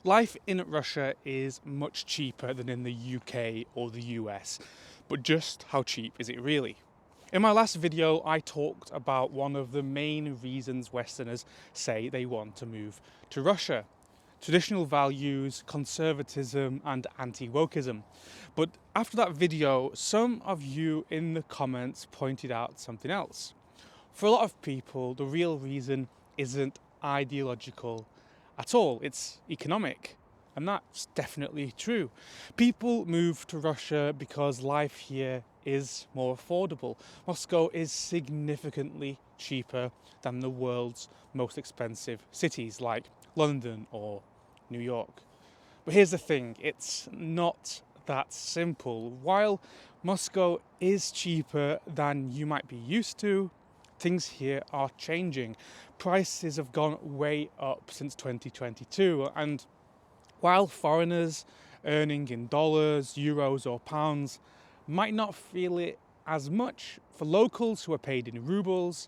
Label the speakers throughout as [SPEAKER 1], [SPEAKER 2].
[SPEAKER 1] Life in Russia is much cheaper than in the UK or the US, but just how cheap is it really? In my last video, I talked about one of the main reasons Westerners say they want to move to Russia: traditional values, conservatism, and anti-wokism. But after that video, some of you in the comments pointed out something else. For a lot of people, the real reason isn't ideological at all, it's economic. And that's definitely true. People move to Russia because life here is more affordable. Moscow is significantly cheaper than the world's most expensive cities like London or New York. But here's the thing, it's not that simple. While Moscow is cheaper than you might be used to, things here are changing. Prices have gone way up since 2022, and while foreigners earning in dollars, euros, or pounds might not feel it as much, for locals who are paid in rubles,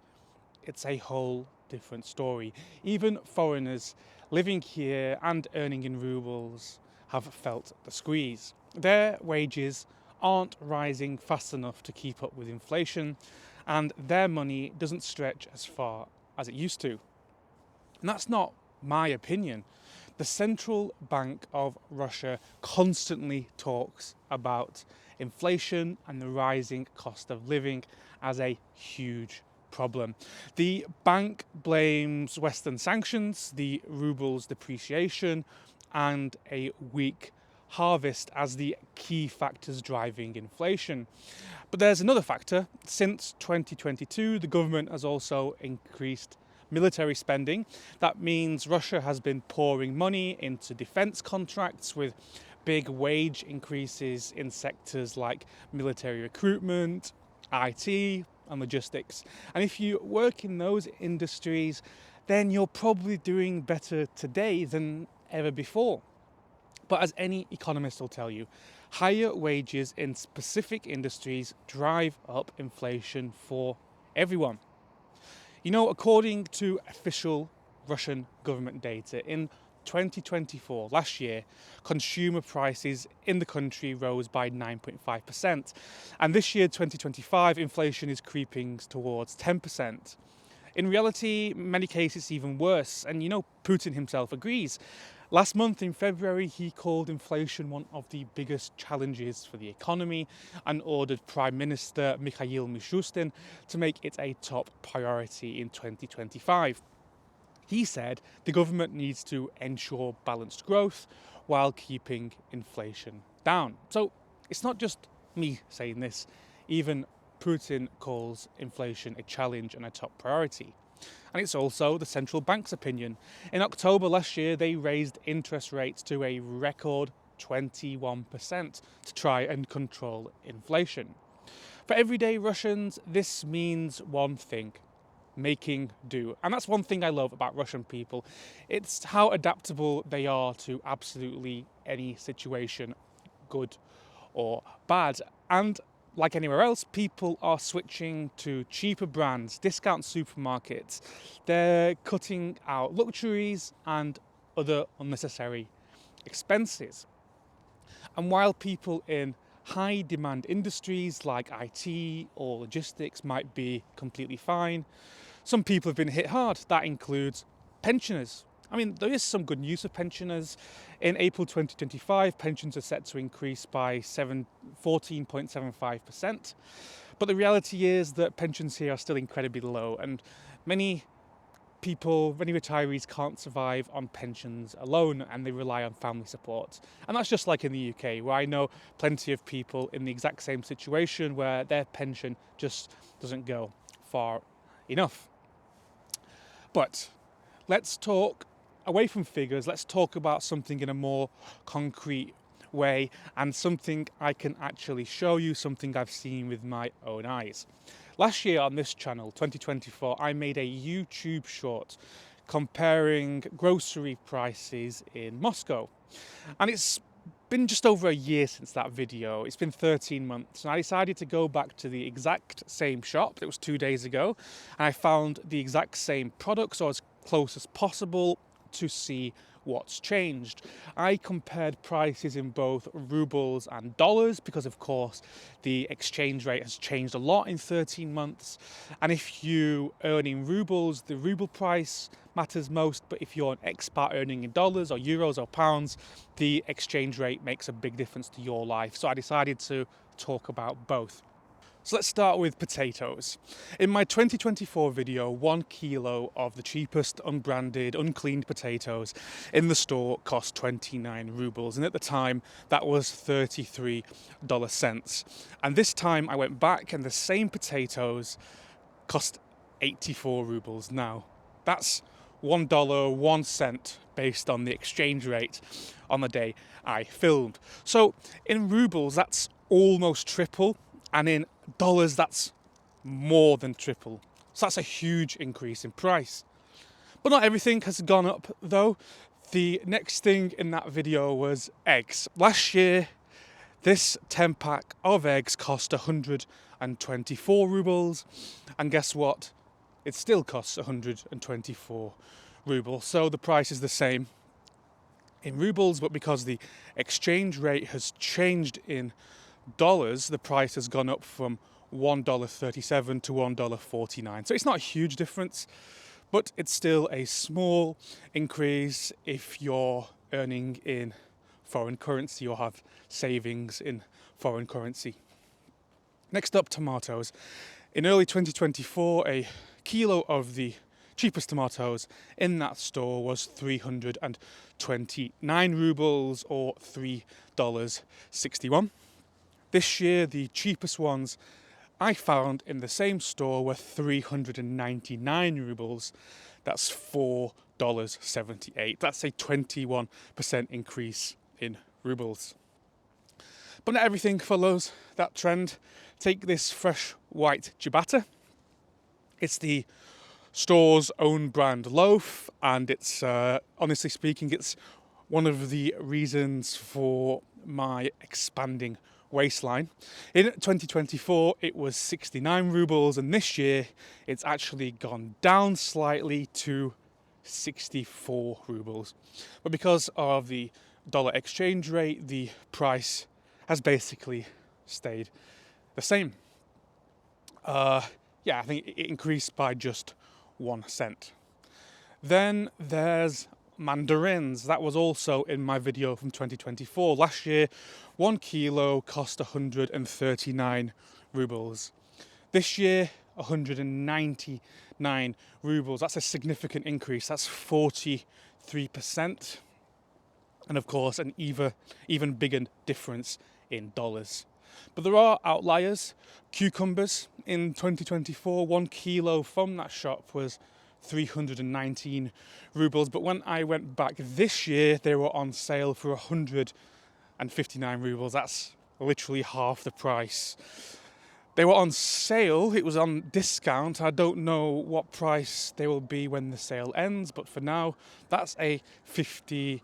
[SPEAKER 1] it's a whole different story. Even foreigners living here and earning in rubles have felt the squeeze. Their wages aren't rising fast enough to keep up with inflation, and their money doesn't stretch as far as it used to. And that's not my opinion. The Central Bank of Russia constantly talks about inflation and the rising cost of living as a huge problem. The bank blames Western sanctions, the ruble's depreciation, and a weak harvest as the key factors driving inflation. But there's another factor. Since 2022, the government has also increased military spending. That means Russia has been pouring money into defense contracts with big wage increases in sectors like military recruitment, IT, and logistics. And if you work in those industries, then you're probably doing better today than ever before. But as any economist will tell you, higher wages in specific industries drive up inflation for everyone. You know, according to official Russian government data, in 2024, last year, consumer prices in the country rose by 9.5%. And this year, 2025, inflation is creeping towards 10%. In reality, in many cases, it's even worse. And you know, Putin himself agrees. Last month in February, he called inflation one of the biggest challenges for the economy and ordered Prime Minister Mikhail Mishustin to make it a top priority in 2025. He said the government needs to ensure balanced growth while keeping inflation down. So it's not just me saying this, even Putin calls inflation a challenge and a top priority. And it's also the central bank's opinion. In October last year, they raised interest rates to a record 21% to try and control inflation. For everyday Russians, this means one thing: making do. And that's one thing I love about Russian people. It's how adaptable they are to absolutely any situation, good or bad. And like anywhere else, people are switching to cheaper brands, discount supermarkets. They're cutting out luxuries and other unnecessary expenses. And while people in high demand industries like IT or logistics might be completely fine, some people have been hit hard. That includes pensioners. I mean, there is some good news for pensioners. In April 2025, pensions are set to increase by 14.75%. But the reality is that pensions here are still incredibly low, and many retirees can't survive on pensions alone, and they rely on family support. And that's just like in the UK, where I know plenty of people in the exact same situation where their pension just doesn't go far enough. But let's talk away from figures, let's talk about something in a more concrete way, and something I can actually show you, something I've seen with my own eyes. Last year on this channel, 2024, I made a YouTube short comparing grocery prices in Moscow. And it's been just over a year since that video. It's been 13 months, and I decided to go back to the exact same shop. It was 2 days ago, and I found the exact same products, or as close as possible, to see what's changed. I compared prices in both rubles and dollars because, of course, the exchange rate has changed a lot in 13 months. And if you earn in rubles, the ruble price matters most. But if you're an expat earning in dollars or euros or pounds, the exchange rate makes a big difference to your life. So I decided to talk about both. So let's start with potatoes. In my 2024 video, 1 kilo of the cheapest unbranded, uncleaned potatoes in the store cost 29 rubles. And at the time, that was 33 cents. And this time I went back and the same potatoes cost 84 rubles. Now, that's $1, 1 cent based on the exchange rate on the day I filmed. So in rubles, that's almost triple. And in dollars, that's more than triple. So that's a huge increase in price. But not everything has gone up though. The next thing in that video was eggs. Last year, this 10 pack of eggs cost 124 rubles. And guess what? It still costs 124 rubles. So the price is the same in rubles, but because the exchange rate has changed in dollars, the price has gone up from $1.37 to $1.49. So it's not a huge difference, but it's still a small increase if you're earning in foreign currency or have savings in foreign currency. Next up, tomatoes. In early 2024, a kilo of the cheapest tomatoes in that store was 329 rubles or $3.61. This year, the cheapest ones I found in the same store were 399 rubles. That's $4.78. That's a 21% increase in rubles. But not everything follows that trend. Take this fresh white ciabatta. It's the store's own brand loaf, and it's, honestly speaking, it's one of the reasons for my expanding waistline. In 2024, it was 69 rubles, and this year it's actually gone down slightly to 64 rubles. But because of the dollar exchange rate, the price has basically stayed the same. I think it increased by just 1 cent. Then there's mandarins. That was also in my video from 2024. Last year, 1 kilo cost 139 rubles. This year, 199 rubles. That's a significant increase. That's 43%. And of course, an even bigger difference in dollars. But there are outliers. Cucumbers in 2024, 1 kilo from that shop was 319 rubles. But when I went back this year, they were on sale for 159 rubles. That's literally half the price. They were on sale, it was on discount. I don't know what price they will be when the sale ends, but for now, that's a 50%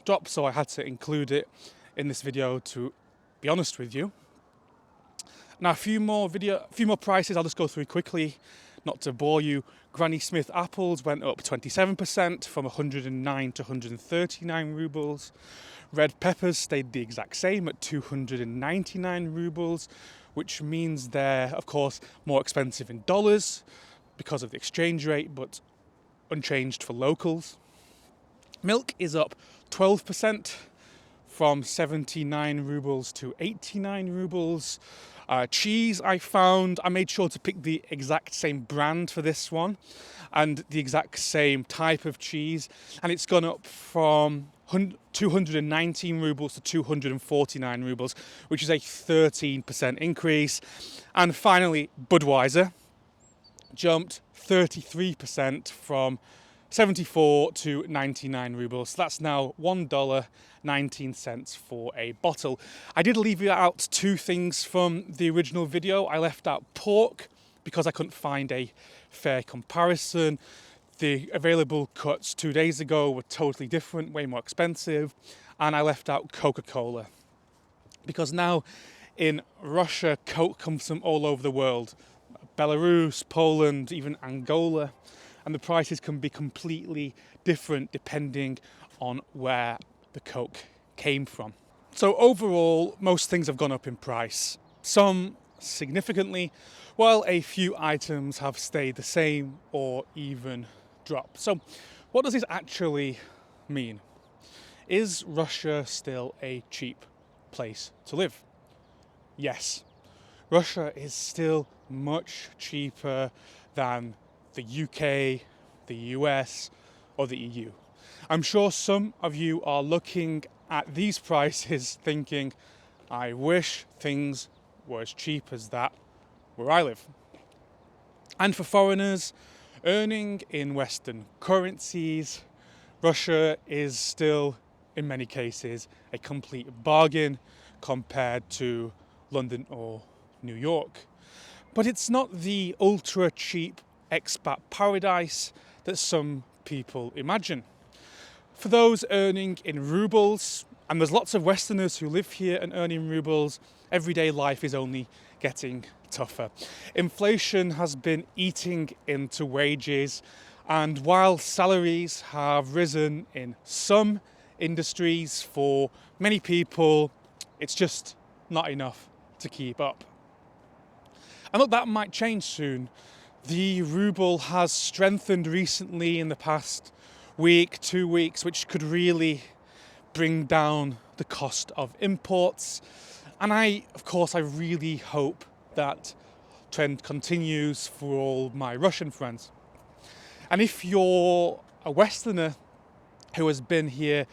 [SPEAKER 1] drop. So I had to include it in this video to be honest with you. Now, a few more prices I'll just go through quickly, not to bore you. Granny Smith apples went up 27% from 109 to 139 rubles. Red peppers stayed the exact same at 299 rubles, which means they're, of course, more expensive in dollars because of the exchange rate, but unchanged for locals. Milk is up 12% from 79 rubles to 89 rubles. Cheese, I made sure to pick the exact same brand for this one and the exact same type of cheese, and it's gone up from 219 rubles to 249 rubles, which is a 13% increase. And finally, Budweiser jumped 33% from 74 to 99 rubles. So that's now $1.19 for a bottle. I did leave out 2 things from the original video. I left out pork because I couldn't find a fair comparison. The available cuts 2 days ago were totally different, way more expensive. And I left out Coca-Cola because now in Russia, Coke comes from all over the world. Belarus, Poland, even Angola. And the prices can be completely different depending on where the coke came from. So overall, most things have gone up in price, some significantly, while a few items have stayed the same or even dropped. So what does this actually mean? Is Russia still a cheap place to live? Yes, Russia is still much cheaper than the UK, the US, or the EU. I'm sure some of you are looking at these prices thinking, I wish things were as cheap as that where I live. And for foreigners earning in Western currencies, Russia is still, in many cases, a complete bargain compared to London or New York. But it's not the ultra cheap expat paradise that some people imagine. For those earning in rubles, and there's lots of Westerners who live here and earn in rubles, everyday life is only getting tougher. Inflation has been eating into wages, and while salaries have risen in some industries, for many people, it's just not enough to keep up. And look, that might change soon. The ruble has strengthened recently in the past week, 2 weeks, which could really bring down the cost of imports. And I really hope that trend continues for all my Russian friends. And if you're a Westerner who has been here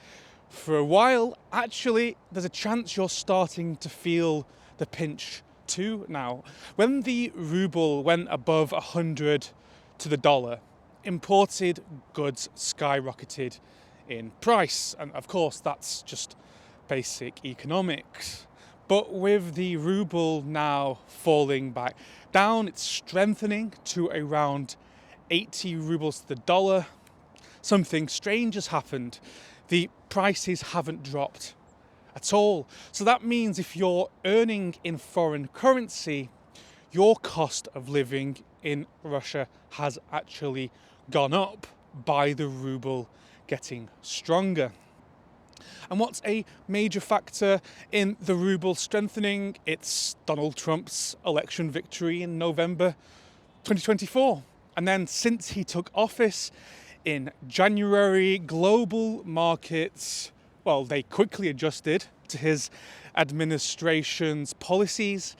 [SPEAKER 1] for a while, actually, there's a chance you're starting to feel the pinch too now. When the ruble went above 100 to the dollar, imported goods skyrocketed in price. And of course, that's just basic economics. But with the ruble now falling back down, it's strengthening to around 80 rubles to the dollar. Something strange has happened. The prices haven't dropped at all. So that means if you're earning in foreign currency, your cost of living in Russia has actually gone up by the ruble getting stronger. And what's a major factor in the ruble strengthening? It's Donald Trump's election victory in November 2024. And then since he took office in January, global markets, well, they quickly adjusted to his administration's policies,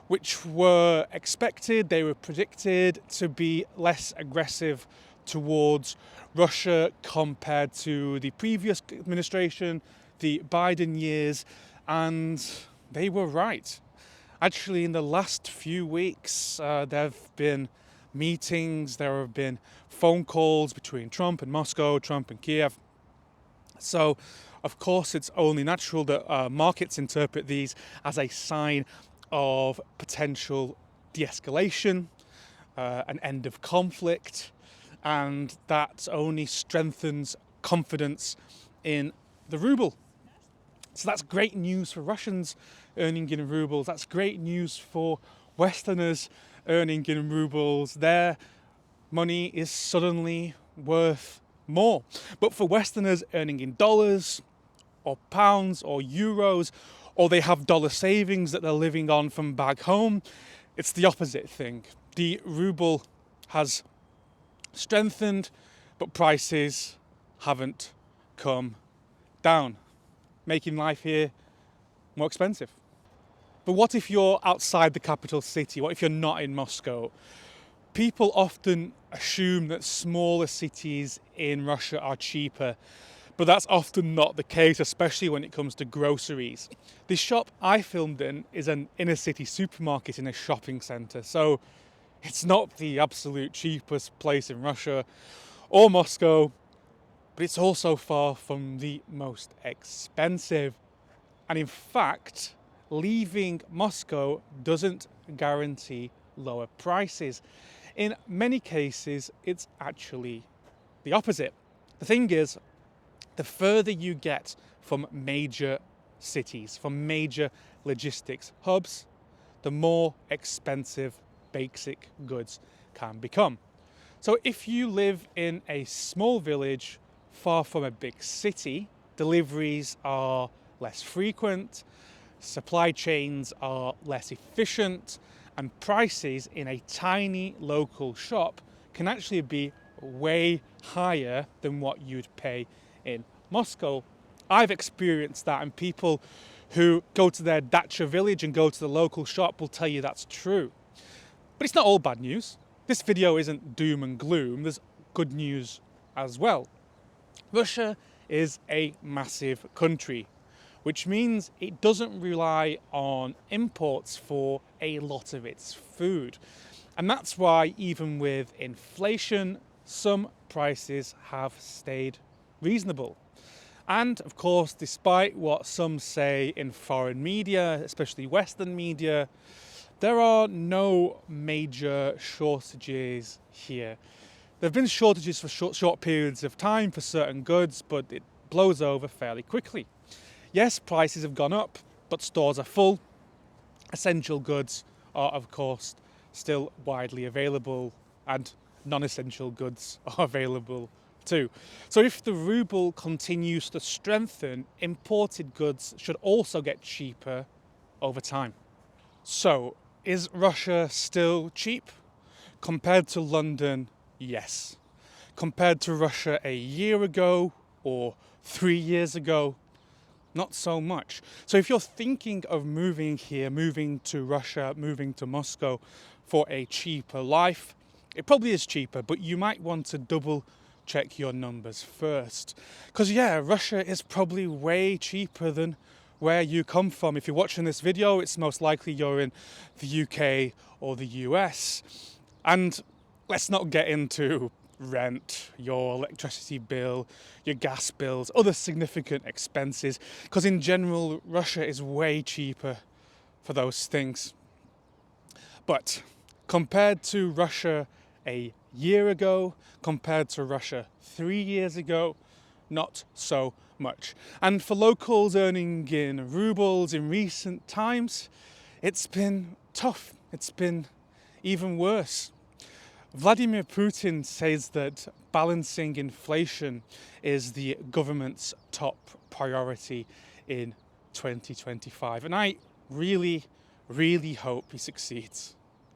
[SPEAKER 1] which were expected, they were predicted to be less aggressive towards Russia compared to the previous administration, the Biden years, and they were right. Actually, in the last few weeks, there have been meetings, there have been phone calls between Trump and Moscow, Trump and Kiev. So, of course, it's only natural that markets interpret these as a sign of potential de-escalation, an end of conflict, and that only strengthens confidence in the ruble. So that's great news for Russians earning in rubles. That's great news for Westerners earning in rubles. Their money is suddenly worth more. But for Westerners earning in dollars or pounds or euros, or they have dollar savings that they're living on from back home, it's the opposite thing. The ruble has strengthened, but prices haven't come down, making life here more expensive. But what if you're outside the capital city? What if you're not in Moscow? People often assume that smaller cities in Russia are cheaper, but that's often not the case, especially when it comes to groceries. The shop I filmed in is an inner city supermarket in a shopping centre, so it's not the absolute cheapest place in Russia or Moscow, but it's also far from the most expensive. And in fact, leaving Moscow doesn't guarantee lower prices. In many cases, it's actually the opposite. The thing is, the further you get from major cities, from major logistics hubs, the more expensive basic goods can become. So if you live in a small village far from a big city, deliveries are less frequent, supply chains are less efficient, and prices in a tiny local shop can actually be way higher than what you'd pay in Moscow. I've experienced that, and people who go to their dacha village and go to the local shop will tell you that's true. But it's not all bad news. This video isn't doom and gloom, there's good news as well. Russia is a massive country, which means it doesn't rely on imports for a lot of its food. And that's why even with inflation, some prices have stayed reasonable. And of course, despite what some say in foreign media, especially Western media, there are no major shortages here. There have been shortages for short periods of time for certain goods, but it blows over fairly quickly. Yes, prices have gone up, but stores are full. Essential goods are, of course, still widely available, and non-essential goods are available too. So if the ruble continues to strengthen, imported goods should also get cheaper over time. So, is Russia still cheap? Compared to London, yes. Compared to Russia a year ago or 3 years ago, not so much. So if you're thinking of moving here, moving to Russia, moving to Moscow for a cheaper life, it probably is cheaper, but you might want to double check your numbers first. Because yeah, Russia is probably way cheaper than where you come from. If you're watching this video, it's most likely you're in the UK or the US. And let's not get into rent, your electricity bill, your gas bills, other significant expenses, because in general, Russia is way cheaper for those things. But compared to Russia a year ago, compared to Russia 3 years ago, not so much. And for locals earning in rubles in recent times, it's been tough. It's been even worse. Vladimir Putin says that balancing inflation is the government's top priority in 2025. And I really, really hope he succeeds.